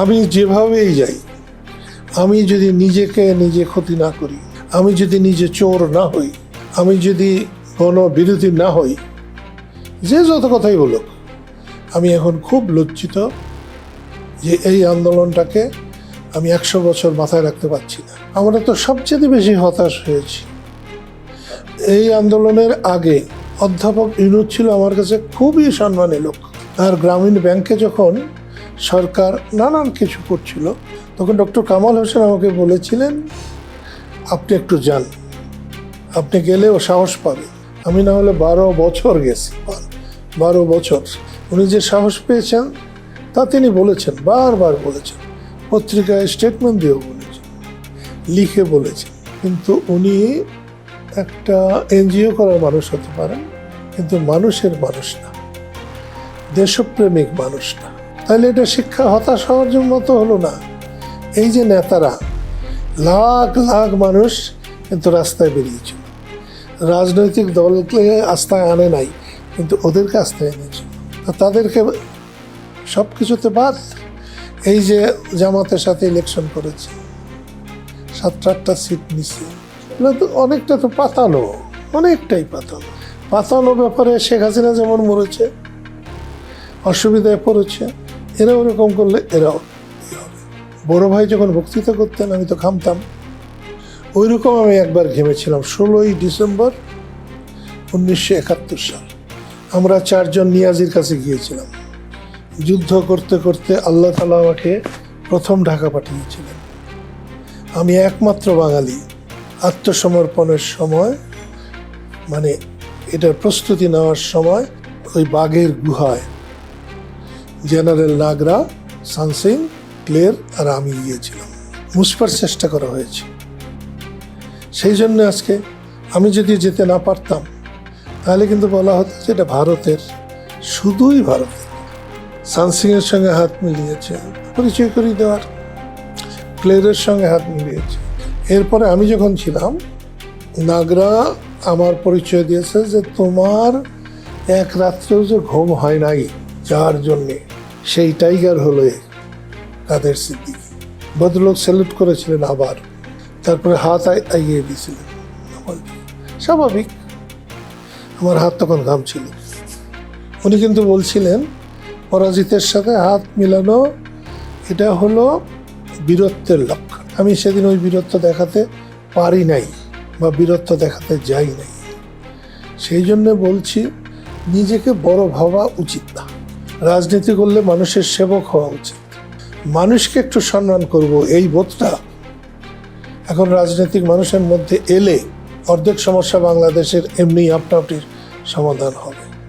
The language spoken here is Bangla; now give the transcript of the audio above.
আমি যেভাবেই যাই, আমি যদি নিজে ক্ষতি না করি, আমি যদি নিজে চোর না হই, আমি যদি গণবিরোধী না হই, যে যত কথাই বলুক, আমি এখন খুব লজ্জিত যে এই আন্দোলনটাকে আমি 100 বছর মাথায় রাখতে পারছি না। আমরা তো সবচেয়ে বেশি হতাশ হয়েছি। এই আন্দোলনের আগে অধ্যাপক ইউনূস ছিল আমার কাছে খুবই সম্মানী লোক। আর গ্রামীণ ব্যাংকে যখন সরকার নানান কিছু করছিল, তখন ডক্টর কামাল হোসেন আমাকে বলেছিলেন, আপনি একটু যান, আপনি গেলে ও সাহস পাবে। আমি না হলে 12 বছর গেছি, 12 বছর। উনি যে সাহস পেয়েছেন তা তিনি বলেছেন, বারবার বলেছেন, পত্রিকায় স্টেটমেন্ট দিয়েও বলেছেন, লিখে বলেছেন। কিন্তু উনি একটা এনজিও করার মানুষ হতে পারেন, কিন্তু মানুষের মানুষ না, দেশপ্রেমিক মানুষ না। তাহলে এটা শিক্ষা হতাশ হওয়ার জন্য তো হলো না। এই যে নেতারা, লাখ লাখ মানুষ কিন্তু রাস্তায় বেরিয়েছিল, রাজনৈতিক দলকে আস্থায় আনে নাই, কিন্তু ওদেরকে আস্থায় এনেছিল। তাদেরকে সব কিছুতে বাদ। এই যে জামাতের সাথে ইলেকশন করেছে, 7-8টা সিট নিচ্ছে, অনেকটা তো পাতানো, অনেকটাই পাতানো। পাতানো ব্যাপারে শেখ হাসিনা যেমন মরেছে, অসুবিধায় পড়েছে, এরা ওরকম করলে এরাও হবে। বড় ভাই যখন বক্তৃতা করতেন আমি তো ঘামতাম, ওই রকম আমি একবার ঘেমেছিলাম। 16ই ডিসেম্বর 1971 সাল আমরা 4 জন নিয়াজির কাছে গিয়েছিলাম। যুদ্ধ করতে করতে আল্লাহ তাআলা আমাকে প্রথম ঢাকা পাঠিয়েছিলেন। আমি একমাত্র বাঙালি আত্মসমর্পণের সময়, মানে এটার প্রস্তুতি নেওয়ার সময়, ওই বাঘের গুহায় জেনারেল নাগরা, সানসিং, ক্লের আর আমি গিয়েছিলাম। মুছবার চেষ্টা করা হয়েছে। সেই জন্য আজকে আমি যদি যেতে না পারতাম, তাহলে কিন্তু বলা হতো যে এটা ভারতের, শুধুই ভারতের। সানসিংয়ের সঙ্গে হাত মিলিয়েছে, পরিচয় করিয়ে দেওয়ার, ক্লেরের সঙ্গে হাত মিলিয়েছে। এরপরে আমি যখন ছিলাম, নাগরা আমার পরিচয় দিয়েছে যে তোমার এক রাত্রেও যে ঘুম হয় নাই, যার জন্যে, সেই টাইগার হলো কাদের সিদ্দিকী। ভদ্রলোক স্যালুট করেছিলেন আবার, তারপরে হাত এগিয়ে দিয়েছিলেন। স্বাভাবিক, আমার হাত তখন ঘামছিল। উনি কিন্তু বলছিলেন, পরাজিতের সাথে হাত মিলানো এটা হলো বীরত্বের লক্ষণ। আমি সেদিন ওই বীরত্ব দেখাতে পারি নাই বা বীরত্ব দেখাতে যাই নাই। সেই জন্য বলছি, নিজেকে বড় ভাবা উচিত না। রাজনীতি করলে মানুষের সেবক হওয়া উচিত, মানুষকে একটু সম্মান করব, এই বোধটা এখন রাজনৈতিক মানুষের মধ্যে এলে অর্ধেক সমস্যা বাংলাদেশের এমনি আপনা আপনি সমাধান হবে।